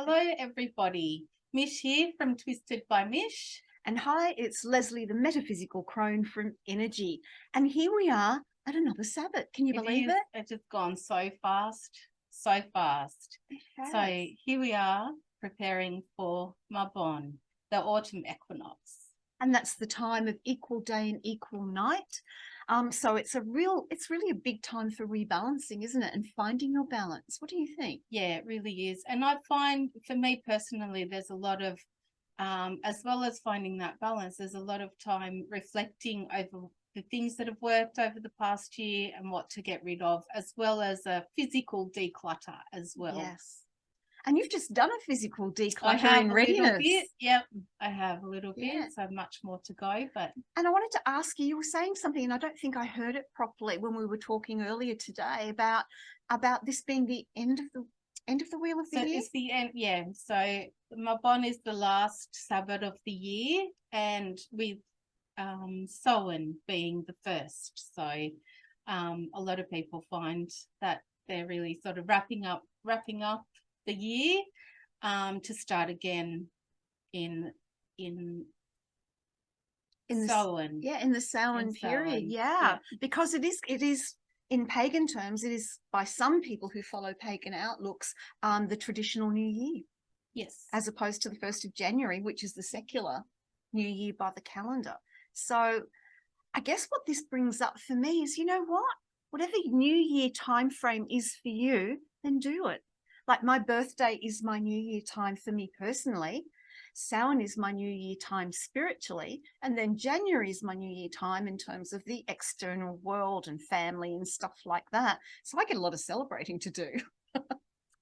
Hello, everybody. Mish here from Twisted by Mish. And hi, it's Lesley, the Metaphysical Cronen from Innerji. And here we are at another Sabbat. Can you believe it? It's just gone so fast, so fast. So here we are preparing for Mabon, the autumn equinox. And that's the time of equal day and equal night. So it's really a big time for rebalancing, isn't it? And finding your balance. What do you think? Yeah, it really is. And I find, for me personally, there's a lot of, as well as finding that balance, there's a lot of time reflecting over the things that have worked over the past year and what to get rid of, as well as a physical declutter as well. Yes. And you've just done a physical declutter in readiness. Yep, I have a little bit, so much more to go. And I wanted to ask you, you were saying something, and I don't think I heard it properly when we were talking earlier today about this being the end of the wheel of the year. It's the end, yeah. So Mabon is the last Sabbath of the year, and with Samhain being the first. So a lot of people find that they're really sort of wrapping up the year to start again in Samhain. Yeah, in the Samhain period. Yeah, because it is in pagan terms, it is by some people who follow pagan outlooks the traditional New Year. Yes, as opposed to the 1st of January, which is the secular New Year by the calendar. So I guess what this brings up for me is, you know what? Whatever New Year time frame is for you, then do it. Like my birthday is my New Year time for me personally. Samhain is my New Year time spiritually. And then January is my New Year time in terms of the external world and family and stuff like that. So I get a lot of celebrating to do.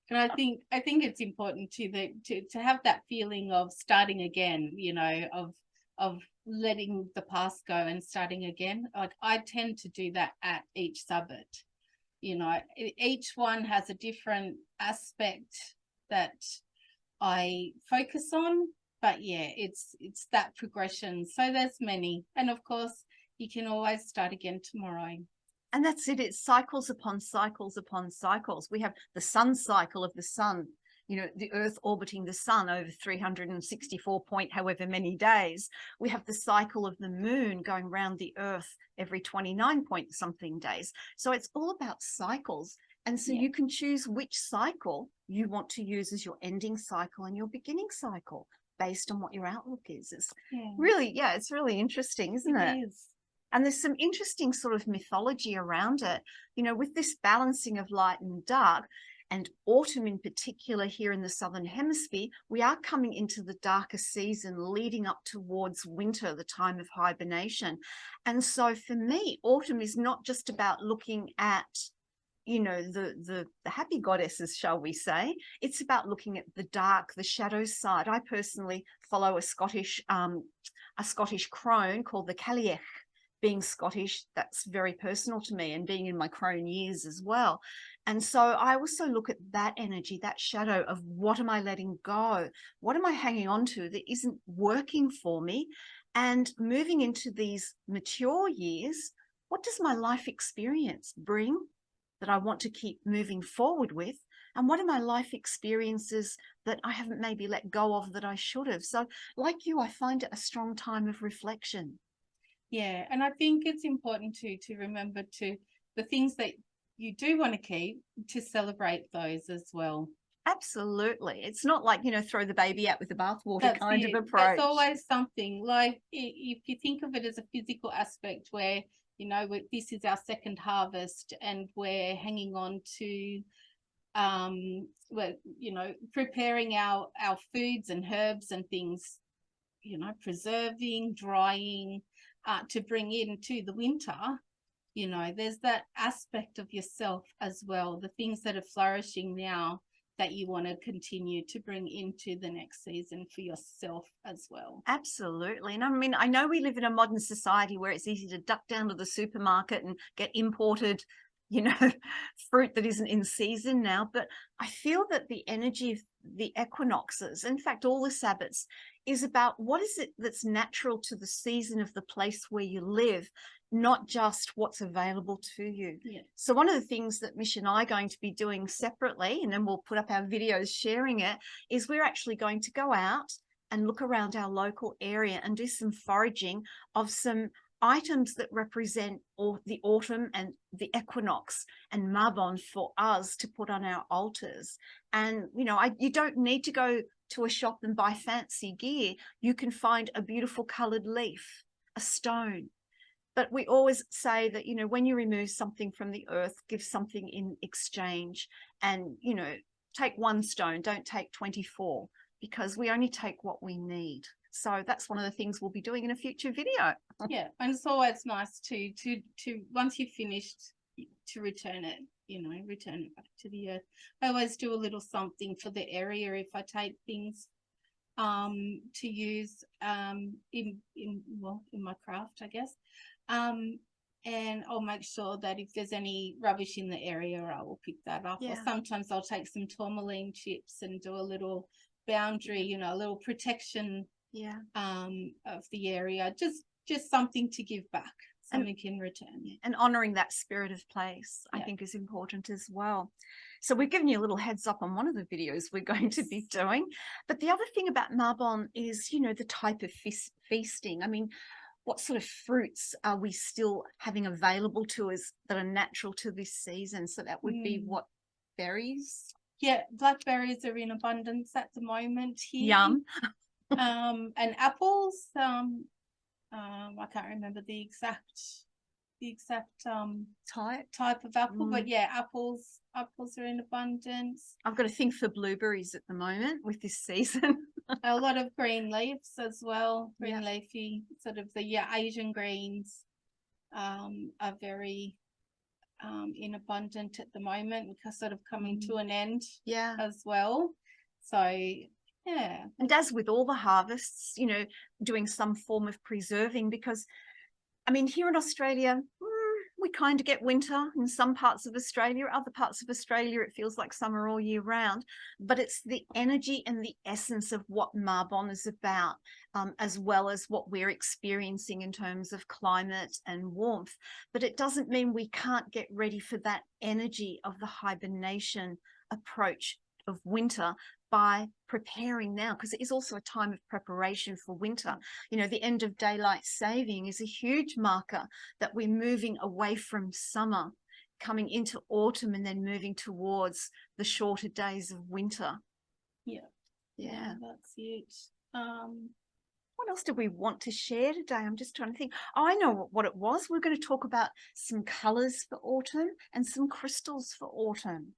And I think it's important to have that feeling of starting again, you know, of letting the past go and starting again. Like I tend to do that at each Sabbath. You know, each one has a different aspect that I focus on, but yeah, it's that progression. So there's many, and of course you can always start again tomorrow. And that's it. It's cycles upon cycles upon cycles. We have the sun cycle of the sun, you know, the earth orbiting the sun over 364 point however many days. We have the cycle of the moon going around the earth every 29 point something days. So it's all about cycles. And so you can choose which cycle you want to use as your ending cycle and your beginning cycle based on what your outlook is. It's really, it's really interesting, isn't it? It is. And there's some interesting sort of mythology around it, you know, with this balancing of light and dark, and autumn in particular here in the Southern Hemisphere, we are coming into the darker season leading up towards winter, the time of hibernation. And so for me, autumn is not just about looking at, you know, the happy goddesses, shall we say. It's about looking at the dark, the shadow side. I personally follow a Scottish crone called the Cailleach. Being Scottish, that's very personal to me, and being in my crone years as well. And so I also look at that energy, that shadow of what am I letting go? What am I hanging on to that isn't working for me? And moving into these mature years, what does my life experience bring that I want to keep moving forward with? And what are my life experiences that I haven't maybe let go of that I should have? So like you, I find it a strong time of reflection. Yeah, and I think it's important to remember the things that you do want to keep, to celebrate those as well. Absolutely. It's not like, you know, throw the baby out with the bathwater kind of approach. There's always something, like if you think of it as a physical aspect where, you know, this is our second harvest and we're hanging on to we're, you know, preparing our foods and herbs and things, you know, preserving, drying, to bring into the winter. You know, there's that aspect of yourself as well, the things that are flourishing now that you want to continue to bring into the next season for yourself as well. Absolutely. And I mean, I know we live in a modern society where it's easy to duck down to the supermarket and get imported you know, fruit that isn't in season now. But I feel that the energy of the equinoxes, in fact, all the Sabbats, is about what is it that's natural to the season of the place where you live, not just what's available to you. Yeah. So one of the things that Mish and I are going to be doing separately, and then we'll put up our videos sharing it, is we're actually going to go out and look around our local area and do some foraging of some items that represent the autumn and the equinox and Mabon for us to put on our altars. And, you know, you don't need to go to a shop and buy fancy gear. You can find a beautiful colored leaf, a stone. But we always say that, you know, when you remove something from the earth, give something in exchange. And, you know, take one stone, don't take 24, because we only take what we need. So that's one of the things we'll be doing in a future video. Yeah, and it's always nice to once you've finished, to return it, you know, return it back to the earth. I always do a little something for the area if I take things to use in my craft, I guess. And I'll make sure that if there's any rubbish in the area, I will pick that up. Yeah. Or sometimes I'll take some tourmaline chips and do a little boundary, you know, a little protection of the area, just something to give back, something in return. And honoring that spirit of place, I think, is important as well. So we've given you a little heads up on one of the videos we're going to be doing. But the other thing about Mabon is, you know, the type of feasting. I mean, what sort of fruits are we still having available to us that are natural to this season? So that would be what, berries? Yeah, blackberries are in abundance at the moment here. Yum. And apples. I can't remember the exact type of apple, but yeah, apples are in abundance. I've got a thing for blueberries at the moment with this season. A lot of green leaves as well. Green leafy, sort of the Asian greens are very in abundant at the moment, because sort of coming to an end as well. So yeah. And as with all the harvests, you know, doing some form of preserving, because I mean, here in Australia, we kind of get winter in some parts of Australia. Other parts of Australia, it feels like summer all year round. But it's the energy and the essence of what Mabon is about, as well as what we're experiencing in terms of climate and warmth. But it doesn't mean we can't get ready for that energy of the hibernation approach of winter by preparing now, because it is also a time of preparation for winter. You know, the end of daylight saving is a huge marker that we're moving away from summer, coming into autumn, and then moving towards the shorter days of winter. Yeah, that's it. What else did we want to share today? I'm just trying to think. Oh, I know what it was. We're going to talk about some colors for autumn and some crystals for autumn.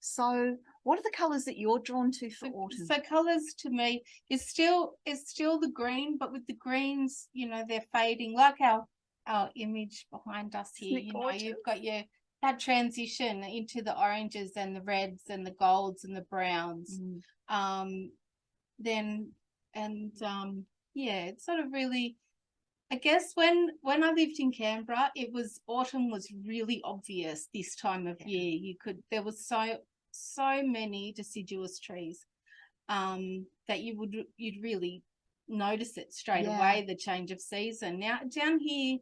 So what are the colors that you're drawn to for autumn? So colors to me is still the green, but with the greens, you know, they're fading, like our image behind us here. You know, you've got that transition into the oranges and the reds and the golds and the browns. It's sort of really, I guess when I lived in Canberra, autumn was really obvious this time of year. There was so many deciduous trees that you'd really notice it straight away, the change of season. Now down here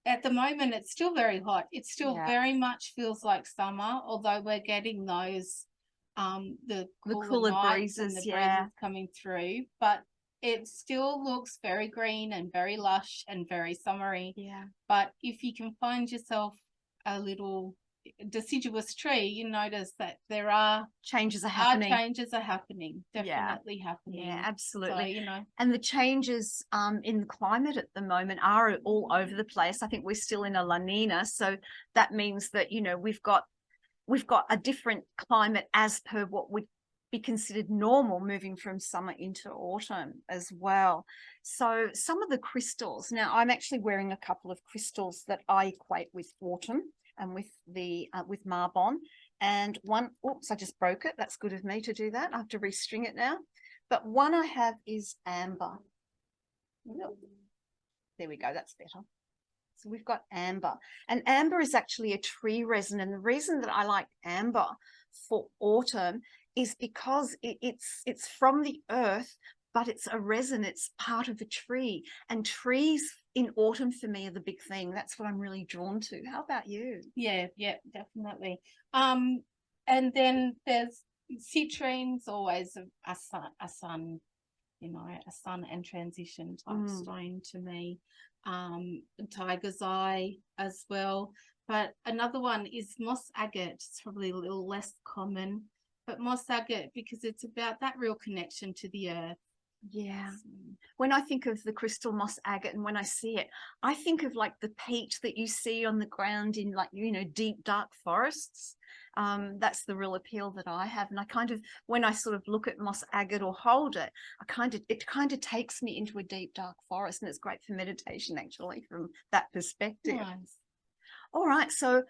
at the moment, it's still very hot. It still very much feels like summer, although we're getting those the cooler breezes and the breezes coming through, but it still looks very green and very lush and very summery. But if you can find yourself a little deciduous tree, you notice that there are changes are happening. Definitely happening. Yeah, absolutely. So, you know, and the changes in the climate at the moment are all over the place. I think we're still in a La Nina, so that means that, you know, we've got a different climate as per what would be considered normal, moving from summer into autumn as well. So some of the crystals, now I'm actually wearing a couple of crystals that I equate with autumn and with Mabon, and one, oops, I just broke it. That's good of me to do that. I have to restring it now. But one I have is amber. There we go, that's better. So we've got amber, and amber is actually a tree resin. And the reason that I like amber for autumn is because it's from the earth, but it's a resin. It's part of a tree, and trees in autumn for me are the big thing. That's what I'm really drawn to. How about you? Yeah, definitely. And then there's citrine's always a sun, you know, a sun and transition type stone to me. Tiger's eye as well. But another one is moss agate. It's probably a little less common, but moss agate, because it's about that real connection to the earth. Yeah. When I think of the crystal moss agate, and when I see it, I think of like the peat that you see on the ground in, like, you know, deep dark forests. That's the real appeal that I have. And I kind of, when I sort of look at moss agate or hold it, it kind of takes me into a deep dark forest, and it's great for meditation actually from that perspective. Nice. All right, so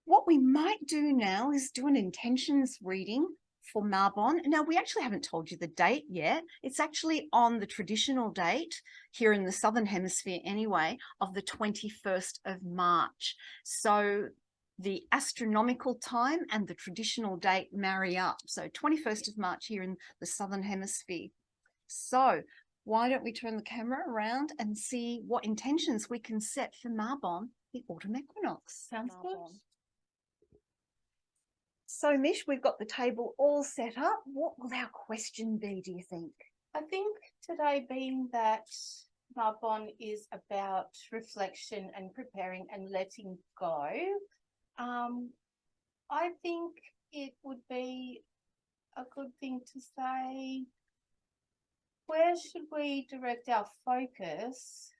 what we might do now is do an intentions reading for Mabon. Now, we actually haven't told you the date yet. It's actually on the traditional date here in the Southern Hemisphere anyway, of the 21st of March. So the astronomical time and the traditional date marry up. So 21st of March here in the Southern Hemisphere. So why don't we turn the camera around and see what intentions we can set for Mabon, the autumn equinox. Sounds good. So, Mish, we've got the table all set up. What will our question be, do you think? I think today, being that Mabon is about reflection and preparing and letting go, I think it would be a good thing to say, where should we direct our focus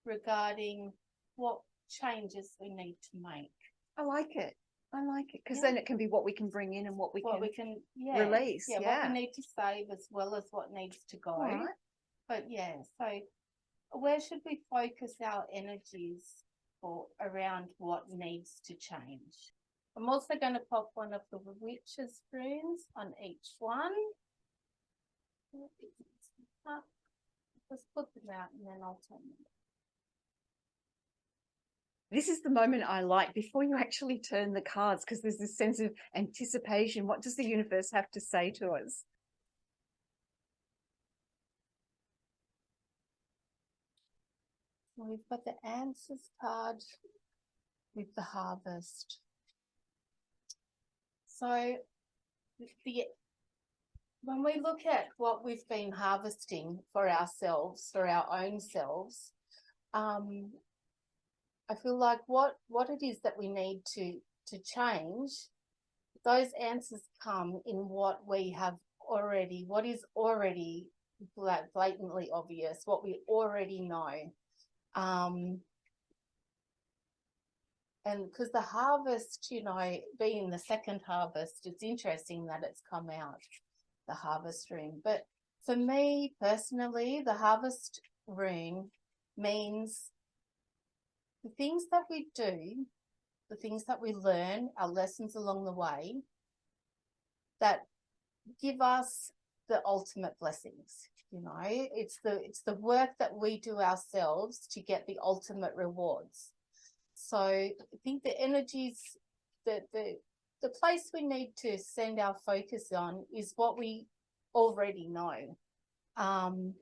regarding what changes we need to make? I like it. I like it, because then it can be what we can bring in and what we can release. Yeah, what we need to save as well as what needs to go. All right. But yeah, so where should we focus our energies for around what needs to change? I'm also going to pop one of the witch's runes on each one. Just put them out and then I'll turn them. This is the moment I like before you actually turn the cards, because there's this sense of anticipation. What does the universe have to say to us? We've got the answers card with the harvest. So when we look at what we've been harvesting for ourselves, for our own selves, I feel like what it is that we need to change, those answers come in what we have already, what is already blatantly obvious, what we already know. And because the harvest, you know, being the second harvest, it's interesting that it's come out, the harvest rune. But for me personally, the harvest rune means the things that we do, the things that we learn, our lessons along the way, that give us the ultimate blessings. You know, it's the work that we do ourselves to get the ultimate rewards. So I think the energies, the place we need to send our focus on is what we already know. And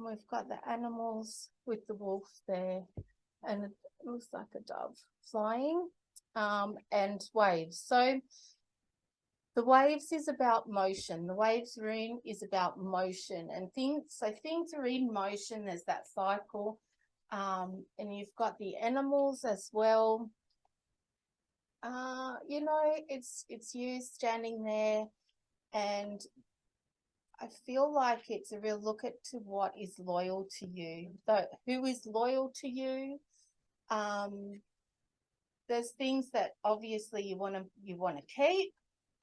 we've got the animals with the wolf there, and it looks like a dove flying, and waves. So the waves is about motion. The waves rune is about motion and things. So things are in motion. There's that cycle, and you've got the animals as well. You know, it's you standing there, and I feel like it's a real look at to what is loyal to you. So who is loyal to you? There's things that obviously you want to keep,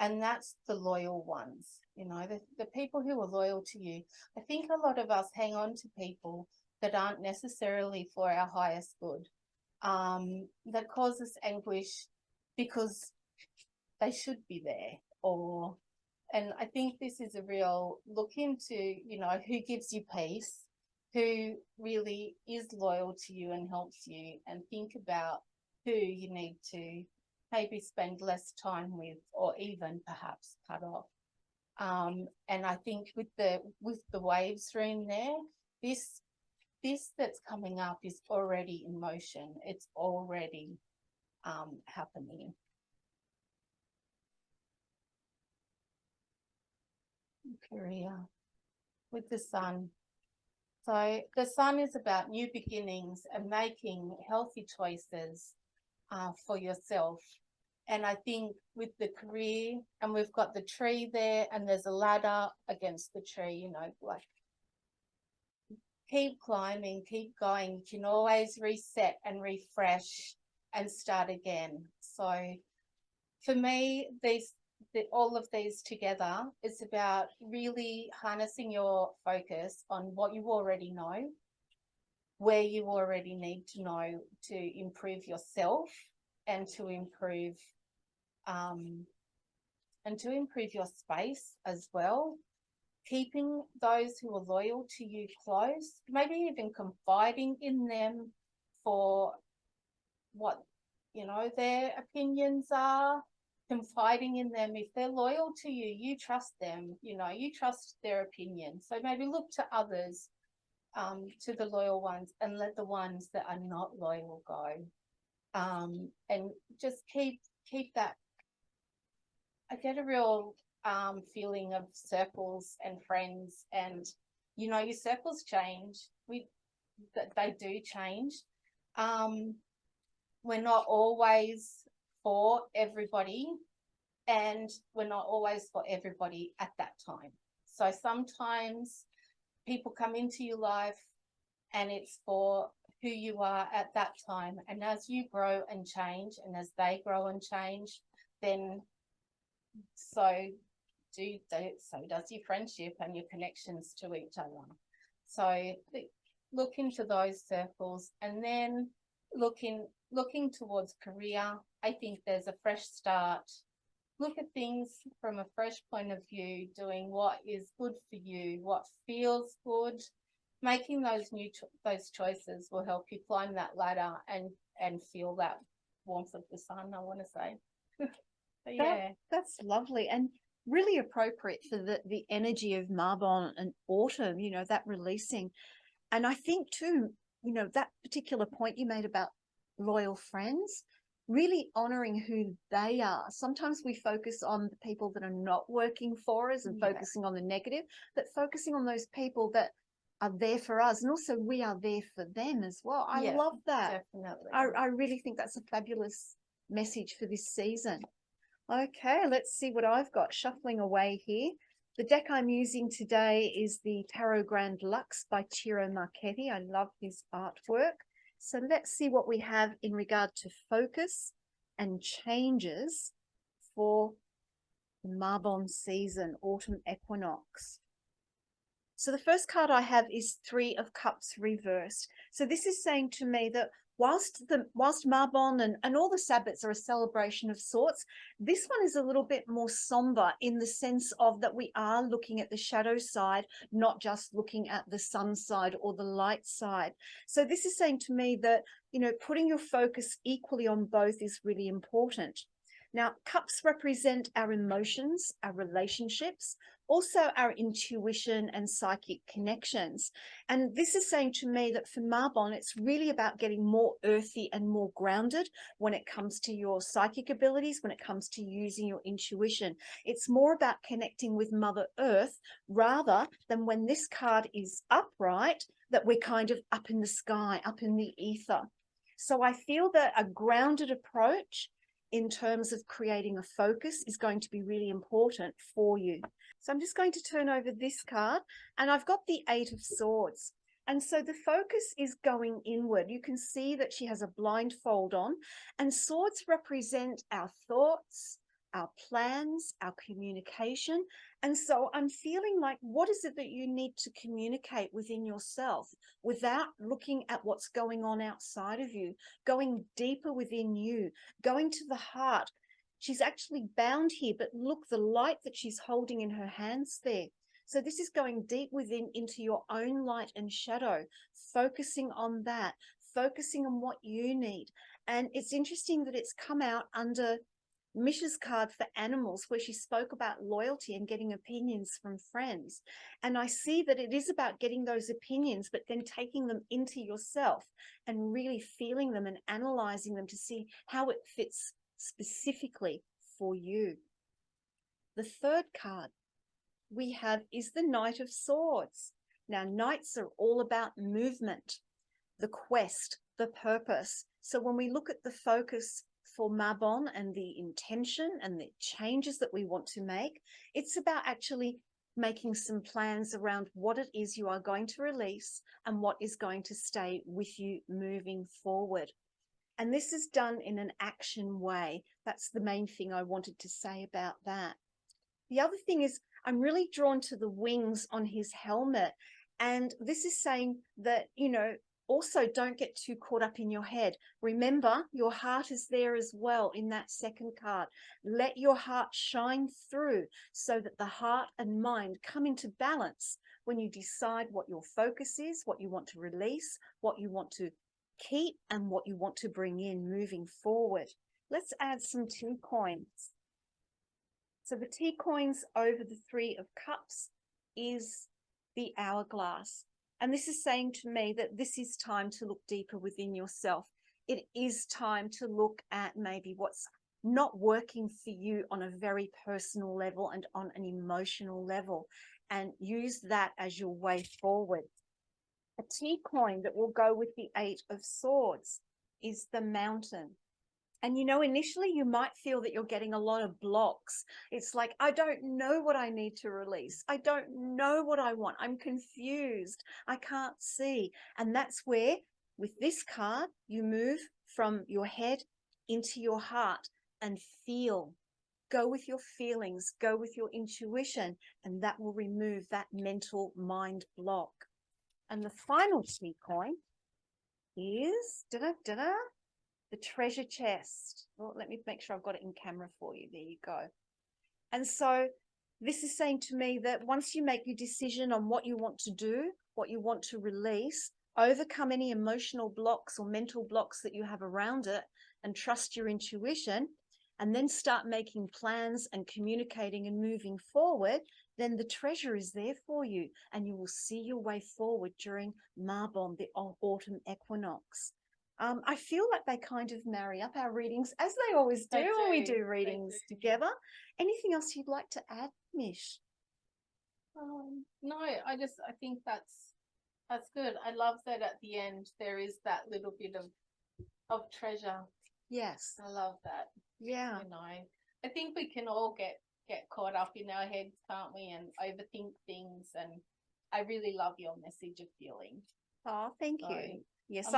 and that's the loyal ones. You know, the people who are loyal to you. I think a lot of us hang on to people that aren't necessarily for our highest good, that cause us anguish because they should be there, or And I think this is a real look into, you know, who gives you peace, who really is loyal to you and helps you, and think about who you need to maybe spend less time with, or even perhaps cut off. And I think with the waves rune there, this that's coming up is already in motion. It's already happening. Career with the sun. So the sun is about new beginnings and making healthy choices for yourself. And I think with the career, and we've got the tree there, and there's a ladder against the tree, you know, like keep climbing, keep going. You can always reset and refresh and start again. So for me, all of these together, it's about really harnessing your focus on what you already know, where you already need to know to improve yourself, and to improve your space as well. Keeping those who are loyal to you close, maybe even confiding in them for what, you know, their opinions are. Confiding in them. If they're loyal to you, you trust them, you know, you trust their opinion. So maybe look to others, to the loyal ones, and let the ones that are not loyal go. And just keep that. I get a real feeling of circles and friends, and you know, your circles change. They do change. We're not always for everybody, and we're not always for everybody at that time. So sometimes people come into your life and it's for who you are at that time, and as you grow and change, and as they grow and change, then so does your friendship and your connections to each other. So look into those circles, and then looking towards career. I think there's a fresh start. Look at things from a fresh point of view, doing what is good for you, what feels good. Making those choices will help you climb that ladder and feel that warmth of the sun, I want to say. Yeah, that's lovely, and really appropriate for the energy of Mabon and autumn, you know, that releasing. And I think too, you know, that particular point you made about loyal friends, really honoring who they are. Sometimes we focus on the people that are not working for us and focusing on the negative, but focusing on those people that are there for us, and also we are there for them as well. I love that. Definitely. I really think that's a fabulous message for this season. Okay, let's see what I've got shuffling away here. The deck I'm using today is the Tarot Grand Luxe by Ciro Marchetti. I love his artwork. So let's see what we have in regard to focus and changes for the Mabon season, autumn equinox. So the first card I have is Three of Cups reversed. So this is saying to me that whilst Mabon and all the Sabbats are a celebration of sorts, this one is a little bit more somber in the sense of that we are looking at the shadow side, not just looking at the sun side or the light side. So this is saying to me that, you know, putting your focus equally on both is really important. Now, cups represent our emotions, our relationships, also our intuition and psychic connections. And this is saying to me that for Mabon, it's really about getting more earthy and more grounded when it comes to your psychic abilities, when it comes to using your intuition. It's more about connecting with Mother Earth rather than when this card is upright, that we're kind of up in the sky, up in the ether. So I feel that a grounded approach in terms of creating a focus is going to be really important for you. So I'm just going to turn over this card, and I've got the Eight of Swords. And so the focus is going inward. You can see that she has a blindfold on, and swords represent our thoughts, our plans, our communication. And so I'm feeling like, what is it that you need to communicate within yourself without looking at what's going on outside of you, going deeper within you, going to the heart, She's actually bound here, but look, the light that she's holding in her hands there. So this is going deep within into your own light and shadow, focusing on that, focusing on what you need. And it's interesting that it's come out under Mish's card for animals, where she spoke about loyalty and getting opinions from friends. And I see that it is about getting those opinions, but then taking them into yourself and really feeling them and analyzing them to see how it fits specifically for you. The third card we have is the Knight of Swords. Now, knights are all about movement, the quest, the purpose. So when we look at the focus for Mabon and the intention and the changes that we want to make, it's about actually making some plans around what it is you are going to release and what is going to stay with you moving forward. And this is done in an action way. That's the main thing I wanted to say about that. The other thing is I'm really drawn to the wings on his helmet. And this is saying that, you know, also don't get too caught up in your head. Remember, your heart is there as well in that second card. Let your heart shine through so that the heart and mind come into balance when you decide what your focus is, what you want to release, what you want to keep, and what you want to bring in moving forward. Let's add some tea coins. So the tea coins over the Three of Cups is the hourglass. And this is saying to me that this is time to look deeper within yourself. It is time to look at maybe what's not working for you on a very personal level and on an emotional level, and use that as your way forward. A tea coin that will go with the Eight of Swords is the Mountain. And, you know, initially you might feel that you're getting a lot of blocks. It's like, I don't know what I need to release. I don't know what I want. I'm confused. I can't see. And that's where, with this card, you move from your head into your heart and feel. Go with your feelings, go with your intuition, and that will remove that mental mind block. And the final tea coin is the treasure chest. Well, let me make sure I've got it in camera for you. There you go. And so this is saying to me that once you make your decision on what you want to do, what you want to release, overcome any emotional blocks or mental blocks that you have around it, and trust your intuition, and then start making plans and communicating and moving forward, then the treasure is there for you, and you will see your way forward during Mabon, the autumn equinox. I feel like they kind of marry up, our readings, as they always do when we do readings together. Anything else you'd like to add, Mish? No, I think that's good. I love that at the end there is that little bit of treasure. Yes. I love that. Yeah. You know, I think we can all get caught up in our heads, can't we, and overthink things. And I really love your message of feeling. Oh, thank you. Yes,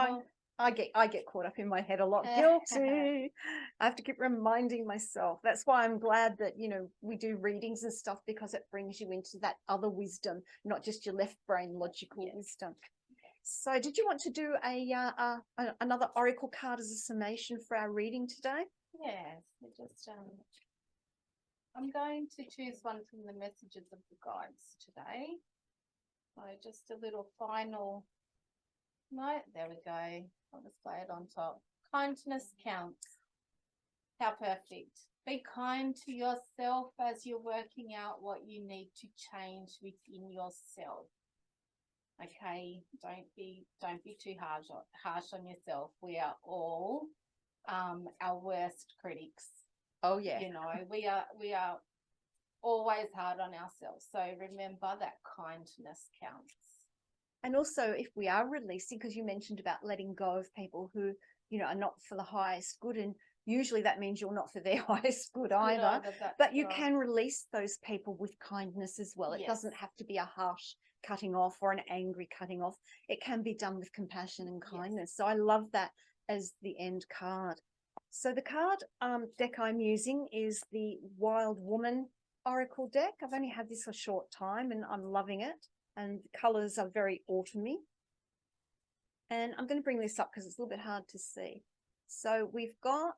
I get caught up in my head a lot. Guilty. I have to keep reminding myself. That's why I'm glad that, you know, we do readings and stuff, because it brings you into that other wisdom, not just your left brain logical wisdom. So did you want to do another oracle card as a summation for our reading today? Yes. I'm going to choose one from the messages of the guides today. So just a little final note. There we go. I'll display it on top. Kindness counts. How perfect. Be kind to yourself as you're working out what you need to change within yourself. Okay, don't be too harsh on yourself. We are all our worst critics. Oh yeah. You know, we are always hard on ourselves. So remember that kindness counts. And also, if we are releasing, because you mentioned about letting go of people who, you know, are not for the highest good, and usually that means you're not for their highest good either. But you can release those people with kindness as well. It doesn't have to be a harsh cutting off or an angry cutting off. It can be done with compassion and kindness. So I love that as the end card. So the card deck I'm using is the Wild Woman Oracle deck. I've only had this a short time and I'm loving it. And the colors are very autumny. And I'm going to bring this up because it's a little bit hard to see. So we've got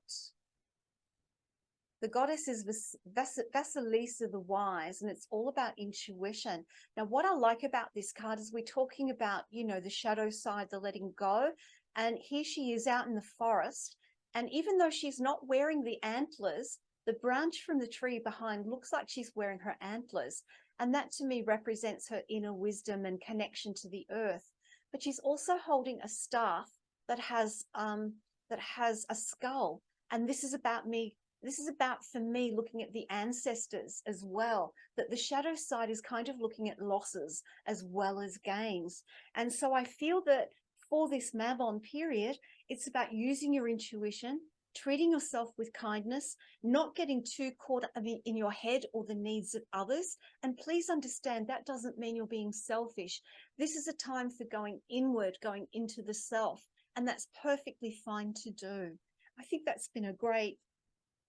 The goddess is Vasilisa the wise, and it's all about intuition. Now, what I like about this card is we're talking about, you know, the shadow side, the letting go. And here she is out in the forest. And even though she's not wearing the antlers, the branch from the tree behind looks like she's wearing her antlers. And that to me represents her inner wisdom and connection to the earth. But she's also holding a staff that has a skull. And this is about me. This is about, for me, looking at the ancestors as well, that the shadow side is kind of looking at losses as well as gains. And so I feel that for this Mabon period, it's about using your intuition, treating yourself with kindness, not getting too caught up in your head or the needs of others. And please understand that doesn't mean you're being selfish. This is a time for going inward, going into the self, and that's perfectly fine to do. I think that's been a great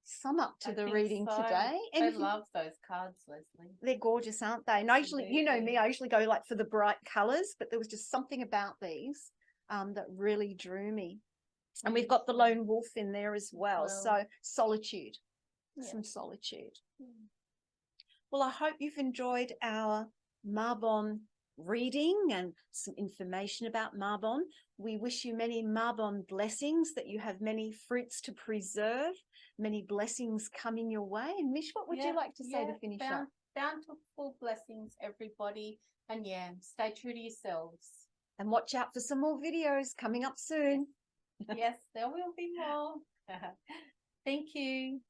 sum up to the reading today. I love those cards, Lesley. They're gorgeous, aren't they? And I usually, you know me, I usually go like for the bright colors, but there was just something about these that really drew me. And we've got the lone wolf in there as well. So solitude, some solitude. Well, I hope you've enjoyed our Mabon reading and some information about Mabon. We wish you many Mabon blessings, that you have many fruits to preserve, many blessings coming your way. And Mish, what would you like to say to finish up? Bountiful blessings, everybody. And stay true to yourselves. And watch out for some more videos coming up soon. Yes, there will be more. Thank you.